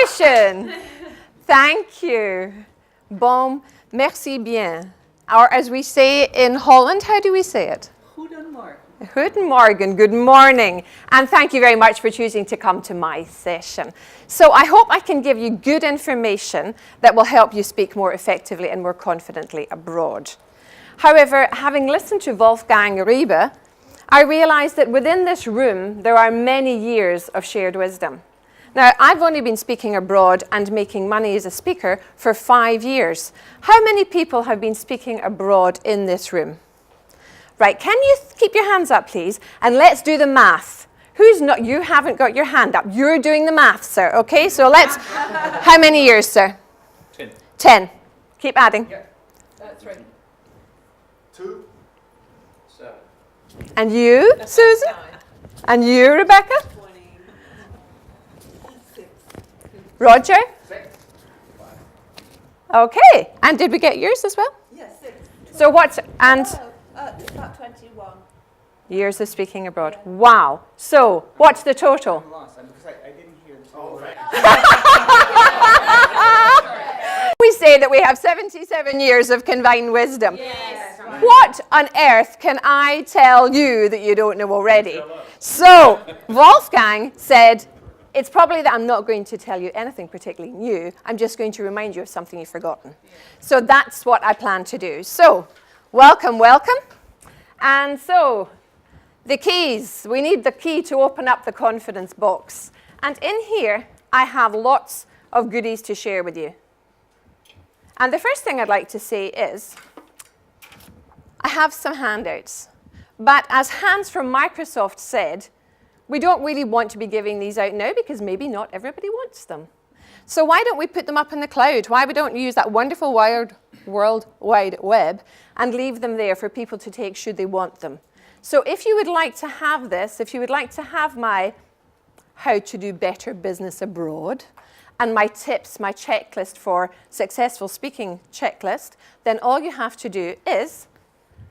introduction. Thank you. Bon, merci bien. Or as we say in Holland, how do we say it? Goedemorgen. Goedemorgen, good morning. And thank you very much for choosing to come to my session. So I hope I can give you good information that will help you speak more effectively and more confidently abroad. However, having listened to Wolfgang Riebe, I realized that within this room, there are many years of shared wisdom. Now, I've only been speaking abroad and making money as a speaker for 5 years. How many people have been speaking abroad in this room? Right, can you keep your hands up, please? And let's do the math. Who's not, you haven't got your hand up. You're doing the math, sir, okay? So let's, how many years, sir? 10. 10. Keep adding. Yeah, that's right. 2, 7. And you, Susan? 9. And you, Rebecca? 26. Roger? 6. 5. Okay, and did we get yours as well? Yes, 6. So what's, and It's about 21. years of speaking abroad. Wow. So what's the total? I'm lost because I didn't hear the whole right. We say that we have 77 years of combined wisdom. Yes. What on earth can I tell you that you don't know already? So Wolfgang said, it's probably that I'm not going to tell you anything particularly new. I'm just going to remind you of something you've forgotten. So that's what I plan to do. So welcome, welcome. And so the keys. We need the key to open up the confidence box. And in here, I have lots of goodies to share with you. And the first thing I'd like to say is, I have some handouts. But as Hans from Microsoft said, we don't really want to be giving these out now because maybe not everybody wants them. So why don't we put them up in the cloud? Why we don't use that wonderful World Wide Web and leave them there for people to take should they want them? So if you would like to have this, if you would like to have my how to do better business abroad, and my tips, my checklist for successful speaking checklist, then all you have to do is,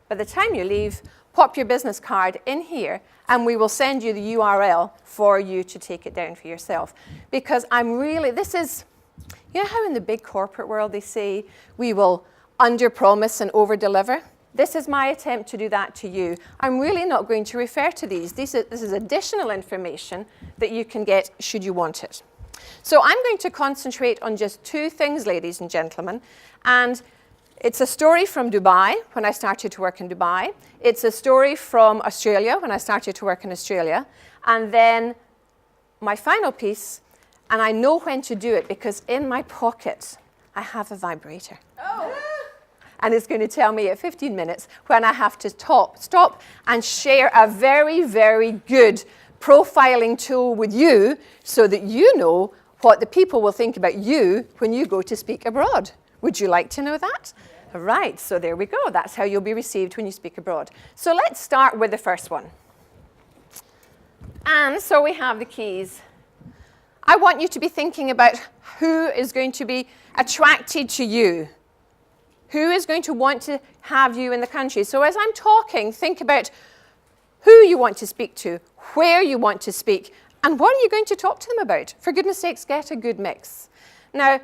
by the time you leave, pop your business card in here, and we will send you the URL for you to take it down for yourself. Because I'm really, this is, you know how in the big corporate world they say we will under-promise and over-deliver? This is my attempt to do that to you. I'm really not going to refer to these. This is additional information that you can get should you want it. So I'm going to concentrate on just 2 things, ladies and gentlemen. And it's a story from Dubai, when I started to work in Dubai. It's a story from Australia, when I started to work in Australia. And then my final piece, and I know when to do it because in my pocket, I have a vibrator. Oh. And it's going to tell me at 15 minutes when I have to stop and share a very, very good profiling tool with you so that you know what the people will think about you when you go to speak abroad. Would you like to know that? Yeah. Right, so there we go. That's how you'll be received when you speak abroad. So let's start with the first one. And so we have the keys. I want you to be thinking about who is going to be attracted to you. Who is going to want to have you in the country? So as I'm talking, think about who you want to speak to, where you want to speak, and what are you going to talk to them about? For goodness sakes, get a good mix. Now,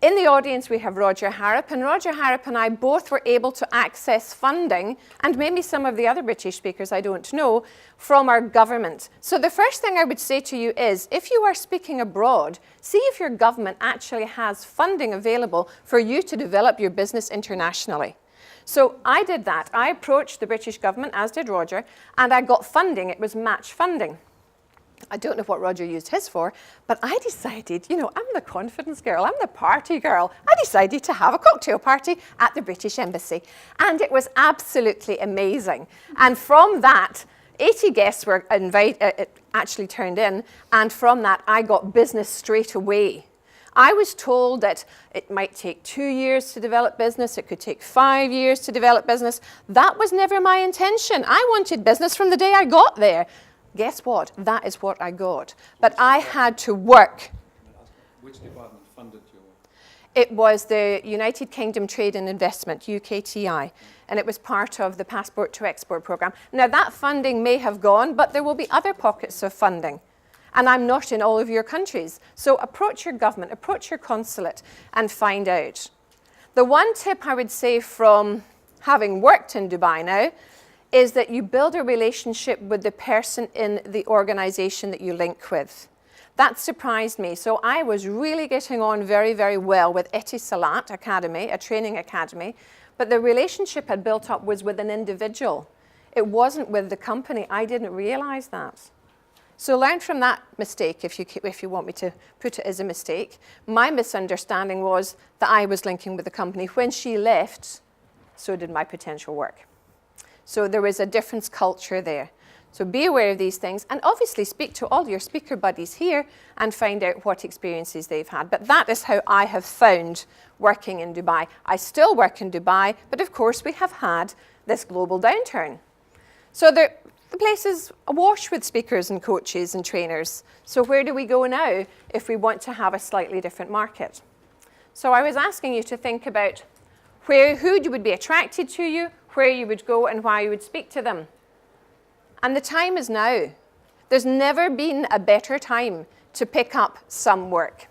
in the audience, we have Roger Harrop, and Roger Harrop and I both were able to access funding, and maybe some of the other British speakers, I don't know, from our government. So the first thing I would say to you is, if you are speaking abroad, see if your government actually has funding available for you to develop your business internationally. So I did that. I approached the British government, as did Roger, and I got funding. It was match funding. I don't know what Roger used his for, but I decided, you know, I'm the confidence girl, I'm the party girl. I decided to have a cocktail party at the British Embassy. And it was absolutely amazing. And from that, 80 guests were actually turned in, and from that, I got business straight away. I was told that it might take 2 years to develop business, it could take 5 years to develop business. That was never my intention. I wanted business from the day I got there. Guess what? That is what I got. But I had to work. Which department funded your? It was the United Kingdom Trade and Investment, UKTI, and it was part of the Passport to Export program. Now that funding may have gone, but there will be other pockets of funding. And I'm not in all of your countries. So approach your government, approach your consulate, and find out. The one tip I would say from having worked in Dubai now is that you build a relationship with the person in the organization that you link with. That surprised me. So I was really getting on very, very well with Etisalat Academy, a training academy, but the relationship I'd built up was with an individual. It wasn't with the company. I didn't realize that. So learn from that mistake, if you want me to put it as a mistake. My misunderstanding was that I was linking with the company. When she left, so did my potential work. So there was a different culture there. So be aware of these things, and obviously speak to all your speaker buddies here and find out what experiences they've had. But that is how I have found working in Dubai. I still work in Dubai, but of course we have had this global downturn. So the place is awash with speakers and coaches and trainers. So where do we go now if we want to have a slightly different market? So I was asking you to think about who would be attracted to you, where you would go, and why you would speak to them. And the time is now. There's never been a better time to pick up some work.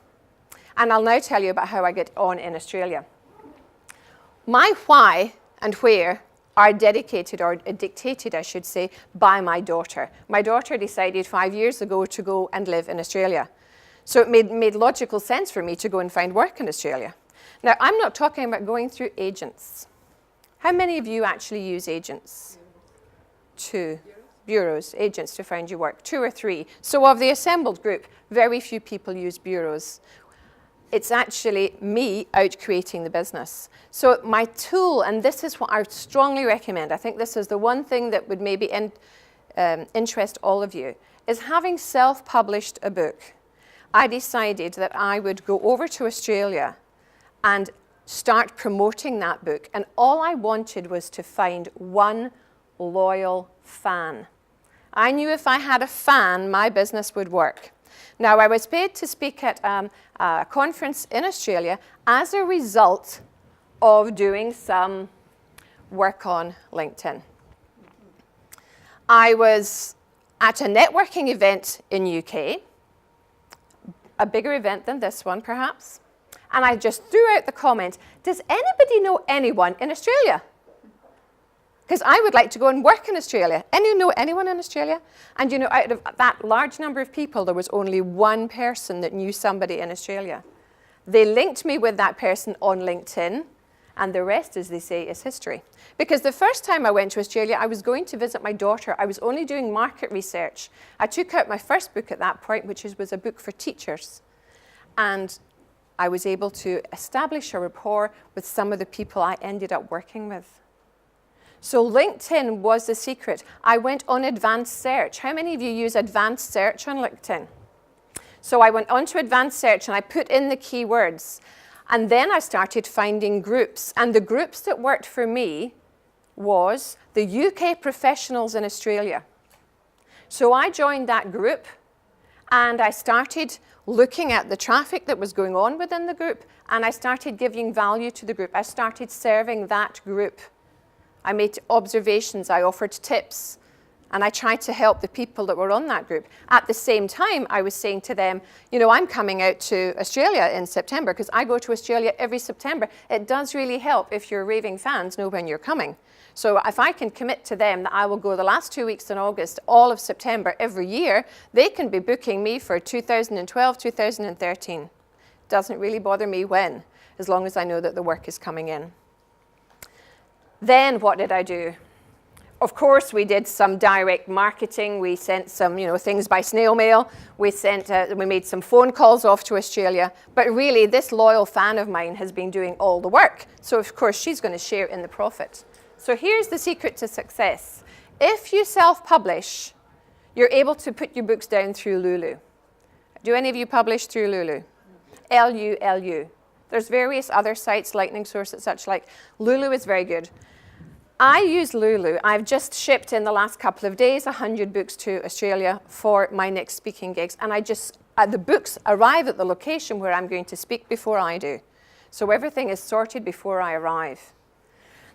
And I'll now tell you about how I get on in Australia. My why and where are dedicated, or dictated, I should say, by my daughter. My daughter decided 5 years ago to go and live in Australia. So it made logical sense for me to go and find work in Australia. Now, I'm not talking about going through agents. How many of you actually use agents? 2. Bureaus, agents to find you work, 2 or 3. So of the assembled group, very few people use bureaus. It's actually me out creating the business. So my tool, and this is what I strongly recommend, I think this is the one thing that would maybe interest all of you, is having self-published a book. I decided that I would go over to Australia and start promoting that book. And all I wanted was to find one loyal fan. I knew if I had a fan, my business would work. Now, I was paid to speak at a conference in Australia as a result of doing some work on LinkedIn. I was at a networking event in UK, a bigger event than this one, perhaps, and I just threw out the comment, does anybody know anyone in Australia? Because I would like to go and work in Australia. Know anyone in Australia? And you know, out of that large number of people, there was only one person that knew somebody in Australia. They linked me with that person on LinkedIn, and the rest, as they say, is history. Because the first time I went to Australia, I was going to visit my daughter. I was only doing market research. I took out my first book at that point, which was a book for teachers. And I was able to establish a rapport with some of the people I ended up working with. So LinkedIn was the secret. I went on advanced search. How many of you use advanced search on LinkedIn? So I went on to advanced search and I put in the keywords. And then I started finding groups. And the groups that worked for me was the UK professionals in Australia. So I joined that group and I started looking at the traffic that was going on within the group, and I started giving value to the group. I started serving that group. I made observations, I offered tips, and I tried to help the people that were on that group. At the same time, I was saying to them, you know, I'm coming out to Australia in September because I go to Australia every September. It does really help if your raving fans know when you're coming. So if I can commit to them that I will go the last 2 weeks in August, all of September every year, they can be booking me for 2012, 2013. Doesn't really bother me when, as long as I know that the work is coming in. Then what did I do? Of course, we did some direct marketing. We sent some, things by snail mail. We made some phone calls off to Australia. But really, this loyal fan of mine has been doing all the work. So of course, she's going to share in the profit. So here's the secret to success. If you self-publish, you're able to put your books down through Lulu. Do any of you publish through Lulu? L-U-L-U. There's various other sites, Lightning Source and such like. Lulu is very good. I use Lulu. I've just shipped in the last couple of days 100 books to Australia for my next speaking gigs. And the books arrive at the location where I'm going to speak before I do. So everything is sorted before I arrive.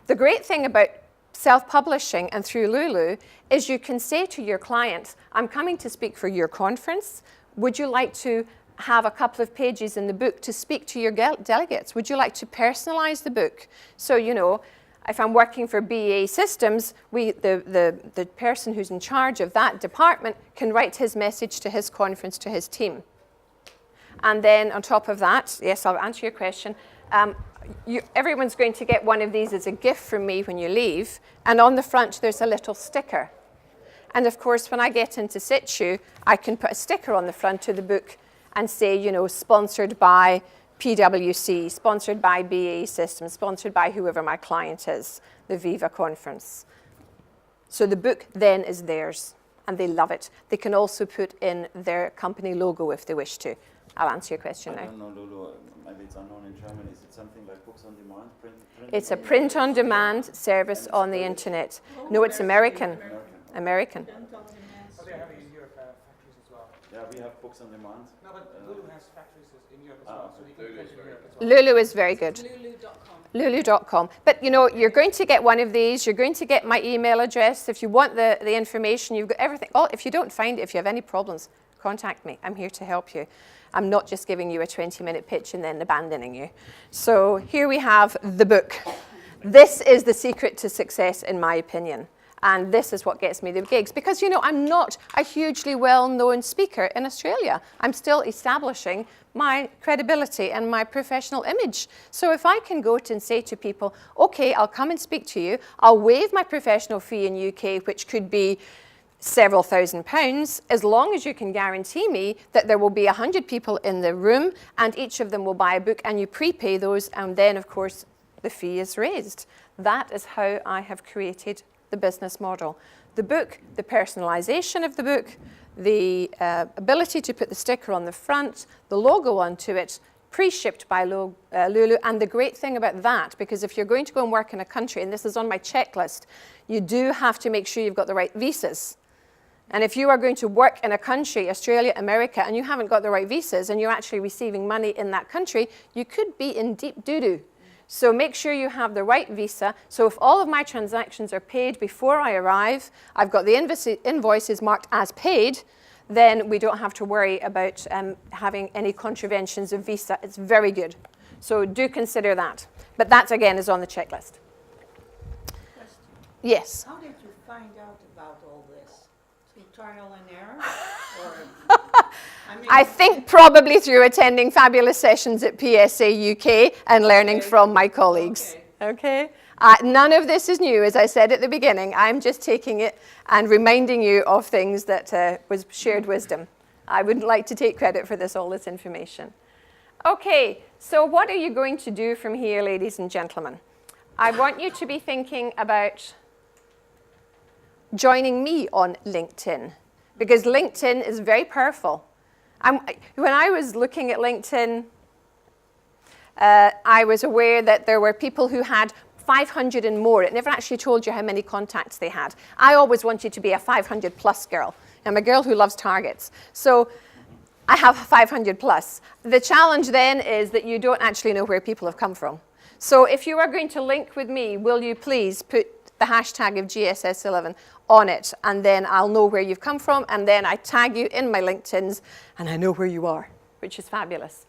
The great thing about self-publishing and through Lulu is you can say to your client, I'm coming to speak for your conference. Would you like to have a couple of pages in the book to speak to your delegates? Would you like to personalize the book? So, you know, if I'm working for BA Systems, the person who's in charge of that department can write his message to his conference, to his team. And then on top of that, yes, I'll answer your question. Everyone's going to get one of these as a gift from me when you leave. And on the front, there's a little sticker. And of course, when I get into situ, I can put a sticker on the front of the book and say, you know, sponsored by PwC, sponsored by BA Systems, sponsored by whoever my client is, the Viva conference. So the book then is theirs, and they love it. They can also put in their company logo if they wish to. I'll answer your question now. I don't know, Lulu, maybe it's unknown in German. Is it something like books on demand? It's a print-on-demand service on the internet. No, it's American. American. Oh, they have it in Europe, factories as well. Yeah, we have books on demand. No, but Lulu has factories in Europe as well, so you can print in Europe as well. Lulu is very good. Lulu.com. Lulu.com. But, you know, you're going to get one of these. You're going to get my email address. If you want the information, you've got everything. Oh, if you don't find it, if you have any problems, contact me. I'm here to help you. I'm not just giving you a 20-minute pitch and then abandoning you. So here we have the book. This is the secret to success, in my opinion. And this is what gets me the gigs. Because, you know, I'm not a hugely well-known speaker in Australia. I'm still establishing my credibility and my professional image. So if I can go and say to people, OK, I'll come and speak to you. I'll waive my professional fee in UK, which could be several £1,000s, as long as you can guarantee me that there will be 100 people in the room and each of them will buy a book, and you prepay those, and then, of course, the fee is raised. That is how I have created the business model. The book, the personalization of the book, the ability to put the sticker on the front, the logo onto it, pre-shipped by Lulu. And the great thing about that, because if you're going to go and work in a country, and this is on my checklist, you do have to make sure you've got the right visas. And if you are going to work in a country, Australia, America, and you haven't got the right visas and you're actually receiving money in that country, you could be in deep doo-doo. So make sure you have the right visa. So if all of my transactions are paid before I arrive, I've got the invoices marked as paid, then we don't have to worry about having any contraventions of visa. It's very good. So do consider that. But that, again, is on the checklist. Question. Yes. How did you find out about all this? Through trial and error? Or, I think probably through attending fabulous sessions at PSA UK and learning from my colleagues. Okay? None of this is new, as I said at the beginning. I'm just taking it and reminding you of things that was shared wisdom. I wouldn't like to take credit for all this information. Okay, so what are you going to do from here, ladies and gentlemen? I want you to be thinking about joining me on LinkedIn, because LinkedIn is very powerful. When I was looking at LinkedIn, I was aware that there were people who had 500 and more. It never actually told you how many contacts they had. I always wanted to be a 500 plus girl. I'm a girl who loves targets. So I have 500 plus. The challenge then is that you don't actually know where people have come from. So if you are going to link with me, will you please put the hashtag of GSS11 on it, and then I'll know where you've come from, and then I tag you in my LinkedIns, and I know where you are, which is fabulous.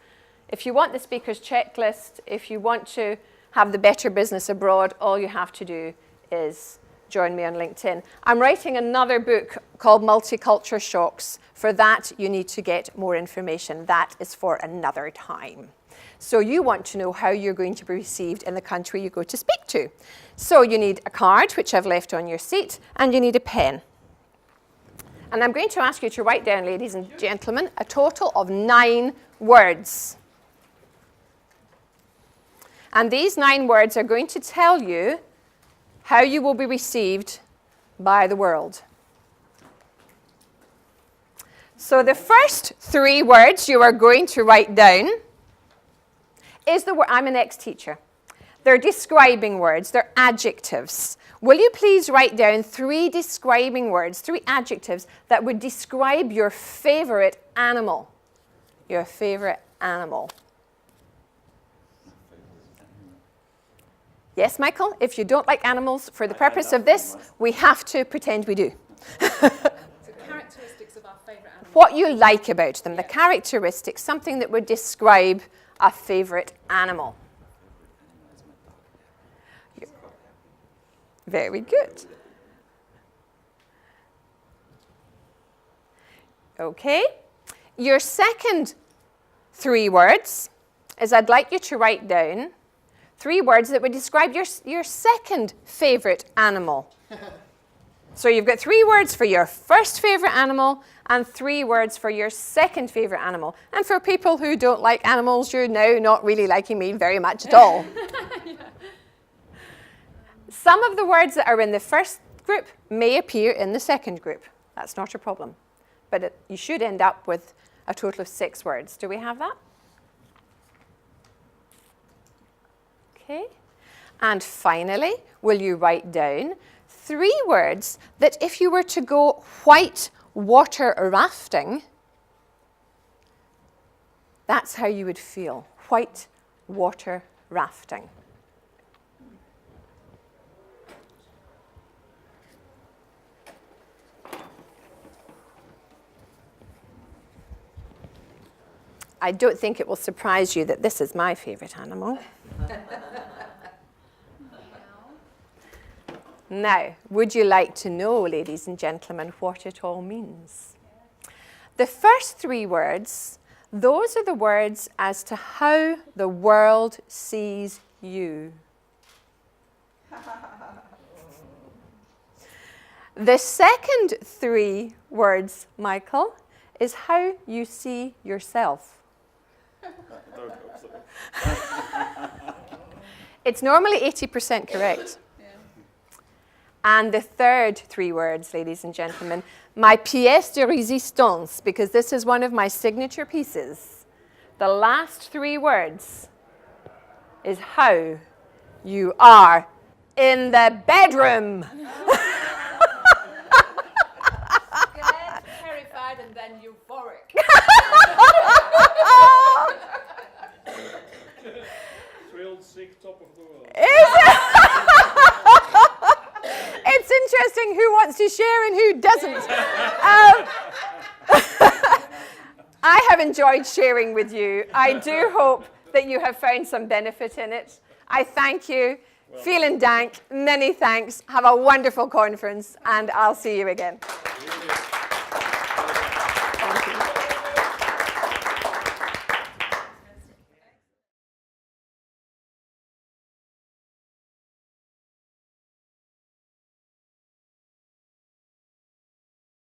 If you want the speaker's checklist, if you want to have the better business abroad, all you have to do is join me on LinkedIn. I'm writing another book called Multicultural Shocks. For that, you need to get more information. That is for another time. So you want to know how you're going to be received in the country you go to speak to. So you need a card, which I've left on your seat, and you need a pen. And I'm going to ask you to write down, ladies and gentlemen, a total of 9 words. And these 9 words are going to tell you how you will be received by the world. So the first 3 words you are going to write down is the word. I'm an ex-teacher. They're describing words. They're adjectives. Will you please write down 3 describing words, 3 adjectives that would describe your favorite animal? Your favorite animal. Yes, Michael, if you don't like animals, for the purpose of this, we have to pretend we do. So characteristics of our favourite animal. What you like about them, the characteristics, something that would describe a favourite animal. Very good. Okay. Your second 3 words is I'd like you to write down 3 words that would describe your second favourite animal. So you've got 3 words for your first favourite animal and 3 words for your second favourite animal. And for people who don't like animals, you're now not really liking me very much at all. Yeah. Some of the words that are in the first group may appear in the second group. That's not a problem. But you should end up with a total of 6 words. Do we have that? Okay. And finally, will you write down 3 words that if you were to go white water rafting, that's how you would feel. White water rafting. I don't think it will surprise you that this is my favourite animal. Now, would you like to know, ladies and gentlemen, what it all means? The first 3 words, those are the words as to how the world sees you. The second 3 words, Michael, is how you see yourself. It's normally 80% correct. Yeah. And the third 3 words, ladies and gentlemen, my pièce de résistance, because this is one of my signature pieces. The last 3 words is how you are in the bedroom. Scared, terrified, and then euphoric. Thrilled, sick, top of the world. It's interesting who wants to share and who doesn't. I have enjoyed sharing with you. I do hope that you have found some benefit in it. I thank you. Vielen Dank. Many thanks. Have a wonderful conference, and I'll see you again.